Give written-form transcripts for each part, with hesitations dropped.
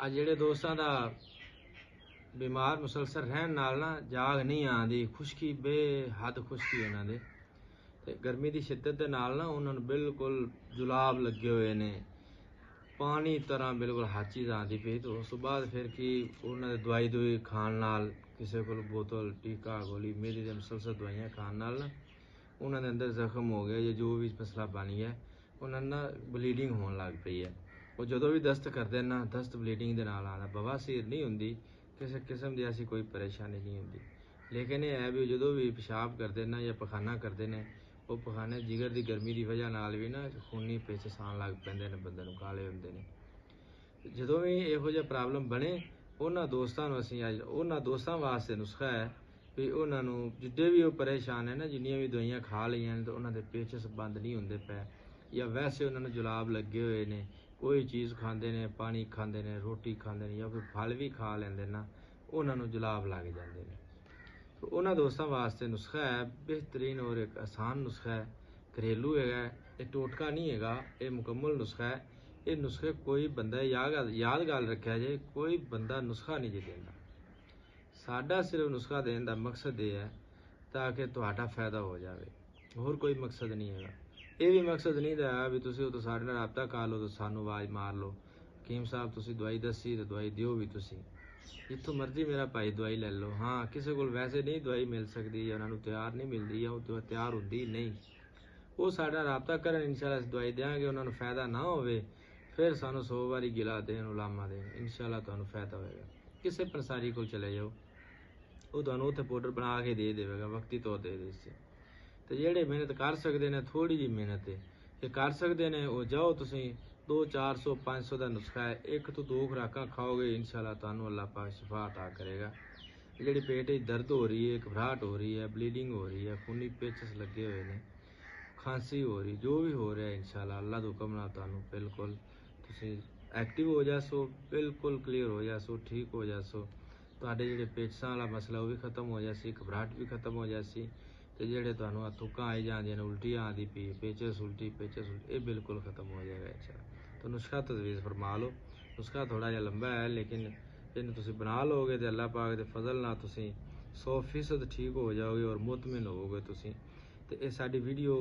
आ जेड़े दोस्तां दा बीमार मुसलसल रहन नाल ना जाग नहीं आती, खुश्की बेहद खुश्की उन्हां दे ते गर्मी की शिद्दत दे नाल ना उन्होंने बिल्कुल जुलाब लगे हुए ने, पानी तरह बिल्कुल हर चीज़ आती पई। तो उस बाद फिर कि उन्होंने दवाई दुई खाण नाल, किसी को बोतल टीका गोली मेरी दे मुसलसल दवाइयां खाण नाल ना उन्होंने अंदर जख्म हो गया या जो भी मसला बन गया, उन्होंने ना ब्लीडिंग होने लग पई है। वो जो भी दस्त करते ना दस्त ब्लीडिंग के नाल आना, बवासीर नहीं होंगी, किसी किस्म की ऐसी कोई परेशानी नहीं होंगी। लेकिन यह है भी जो भी पेशाब करते ना या पखाना करते हैं, वो पखाने जिगर की गर्मी की वजह नाल भी ना खूनी पेचस आन लग पेंदे ने, बंदे नूं काले होंदे ने। जो भी इहो जिहा प्रॉब्लम बने उन्होंने दोस्तों असीं अज उन्होंने दोस्तों वास्ते नुस्खा है भी उन्होंने जिड्डे भी वो परेशान है ना, जिन्नियां भी दवाइयां खा लियां तो उन्होंने पेचस बंद नहीं होंदे पे, या वैसे उन्होंने जुलाब लगे हुए ने, कोई चीज़ खाते हैं, पानी खाते हैं, रोटी खाते हैं या कोई फल भी खा लेंदे ना, उन्होंने जुलाब लग जाते हैं। तो उन्होंने दोस्तों वास्ते नुस्खा है बेहतरीन और एक आसान नुस्खा है, घरेलू है, ये टोटका नहीं है, ये मुकम्मल नुस्खा है। ये नुस्खे कोई बंदा याद गल रखा जे, कोई बंदा नुस्खा नहीं जे देंदा, साडा सिर्फ नुस्खा देने का मकसद ये है ताकि तुहाडा फायदा हो जाए, होर कोई मकसद नहीं है। ये भी मकसद नहीं है भी तुसीं तो साडे नाल राबता कर लो तो सानू आवाज़ मार लो, हकीम साहब तुसीं दवाई दसी तो दवाई दिओ भी, तुसीं जिथों मर्जी मेरा भाई दवाई ले लो। हाँ, किसी को वैसे नहीं दवाई मिल सकती या उन्होंने तैयार नहीं मिलती या वो तैयार होंदी नहीं, वो साडा राबता करन, इंशाअल्लाह असीं दवाई देंगे, उन्होंने फायदा ना होवे फिर सानू 100 बारी गिला देन उलामा देन, इंशाअल्लाह तुहानू फायदा होएगा। किसी पंसारी को चले जाओ, वो तुहानू उत्थे पाउडर बना के दे देगा, वक्ती तौर दे दे। तो जेड़े मेहनत कर सकते हैं, थोड़ी जी मेहनत है ये कर सकते हैं, वो जाओ तुसीं 200, 400, 500 का नुस्खा है, 1 तो 2 खुराकां खाओगे इंशाअल्लाह तुहानू अल्लाह पाक शिफा अता करेगा। जेड़ी पेट में दर्द हो रही है, घबराहट हो रही है, ब्लीडिंग हो रही है, खूनी पेचस लगे हुए हैं, खांसी हो रही, जो भी हो रहा है इंशाअल्लाह अल्लाह दे हुक्म नाल तुहानू बिल्कुल तुसीं एक्टिव हो जासो, बिल्कुल क्लीयर हो जासो, ठीक हो जासो। तुहाडे जेड़े पेचसां वाला मसला वो भी खत्म हो जासी, घबराहट भी खत्म हो जासी, तो जेड़े तुहानू तुक्कां आई जांदियां ने, उल्टियां आंदी पई, पेचस उल्टी ये बिल्कुल खत्म हो जाएगा इंशाअल्लाह। तो नुस्खा तजवीज़ फरमा लो। नुस्खा थोड़ा जिहा लंबा है लेकिन इन्हूं तुसीं बना लोगे तो अल्लाह पाक दे फजल नाल तुसीं 100% ठीक हो जाओगे और मुतमिन होवोगे तुसीं। तो ये साडी वीडियो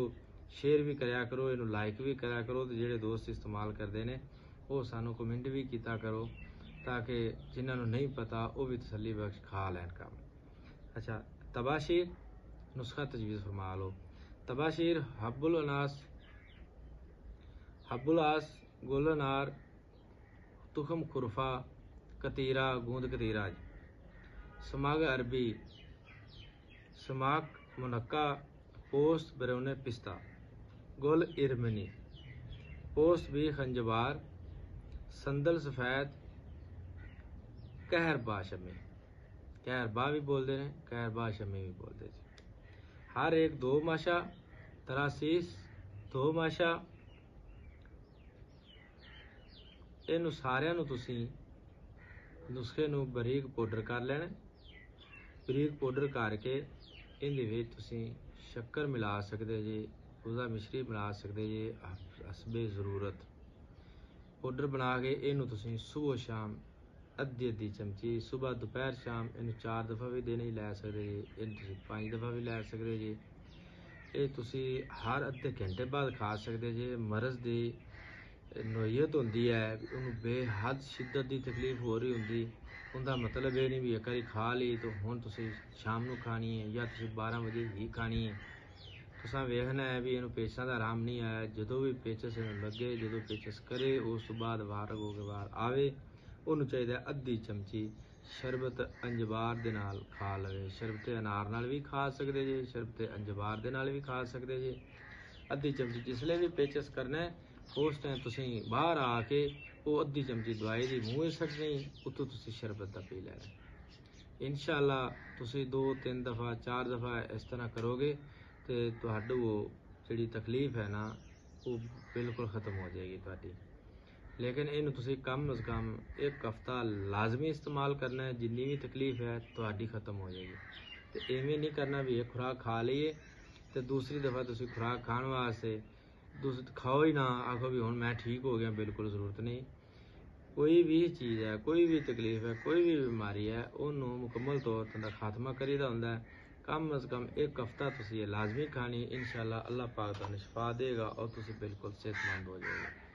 शेयर भी कराया करो, इनू लाइक भी कराया करो, तो जेड़े दोस्त इस्तेमाल करते हैं वो सानू कमेंट भी किया करो ताकि जिन्होंने नहीं पता वो भी तसल्ली बख्श खा लैन काम। अच्छा, तबाशीर नुस्खा तजवीज़ फरमा लो। तबाशीर हब्बुल आस गुल अनार तुखम खुरफा कतीरा गूंद कतीरा, समाग अरबी समाक मुनक्का पोस्ट बरौने पिस्ता गुल इरमनी पोस्ट भी खंजबार संदल सफ़ैद कहरबा शमी, कहरबा भी बोलते हैं, कहरबा शमी भी बोलते हैं। हर एक 2 माशा तरासीस 2 माशा इनू सारिਆਂ ਨੂੰ ਤੁਸੀਂ नुस्खे ਨੂੰ ਬਰੀਕ ਪਾਊਡਰ ਕਰ ਲੈਣਾ। ਬਰੀਕ ਪਾਊਡਰ ਕਰਕੇ ਇਹਦੇ ਵਿੱਚ ਤੁਸੀਂ शक्कर मिला सकते जी, ਉਹਦਾ मिश्री मिला सकते जी, हसबे ज़रूरत पाउडर बना के इनू ਤੁਸੀਂ सुबह शाम अद्धी चमची, सुबह दोपहर शाम इनू 4 दफ़ा भी दिन लै सकते जी, इन 5 दफ़ा भी लै सकते जी। ये तुसी हर अद्धे घंटे बाद खा सकते जी। मरज़ की नोयत होंदी है, उन्होंने बेहद शिद्दत की तकलीफ हो रही होंगी, उनका मतलब ये नहीं भी एक बारी खा ली तो हुण तुसी शाम को खानी है या तुसी 12 बजे ही खानी है। तुसां वेखना है भी इनू पेचसां दा आराम नहीं आया, जो भी पेचस लगे, जो पेचस करे उस तो बाद वार हो के बाहर आवे, उन्होंने चाहिए अद्धी चमची शरबत अंजबार दे नाल खा लवे। शरबत अनार नाल भी खा सकते जी, शरबत अंजबार दे नाल भी खा सकते जी। अद्धी चमची जिसले भी पेचस करना है उस टाइम तुसीं बाहर आके वो अद्धी चमची दवाई दी मूँह सटनी, उतों तुसीं शरबत दा पी लेना। इंशाअल्लाह तुसीं 2, 3 दफ़ा 4 दफ़ा इस तरह करोगे तो तुहाडू वो जिहड़ी तकलीफ है ना वो बिल्कुल ख़त्म हो जाएगी तुहाडी। लेकिन इनू तुसीं कम अज़ कम 1 हफ्ता लाजमी इस्तेमाल करना है, जिन्नी भी तकलीफ है तुहाडी ख़त्म हो जाएगी। तो इवें नहीं करना भी एक खुराक खा लीए तो दूसरी दफ़ा तुसीं खुराक खाने वास्ते दूसरी खाओ ही ना, आखो भी हुण मैं ठीक हो गया, बिल्कुल ज़रूरत नहीं। ਕੋਈ ਵੀ ਚੀਜ਼ ਹੈ, ਕੋਈ ਵੀ ਤਕਲੀਫ ਹੈ, ਕੋਈ ਵੀ ਬਿਮਾਰੀ ਹੈ, ਉਹਨੂੰ ਮੁਕੰਮਲ ਤੌਰ ਤੇ ਖਾਤਮਾ ਕਰੀਦਾ ਹੁੰਦਾ ਹੈ। कम अज़ कम एक हफ़्ता तुसी ये लाजमी खानी, इंशाअल्लाह अल्लाह पाक तुहानू शिफा देगा और तुसी बिल्कुल सेहतमंद हो जाओगे।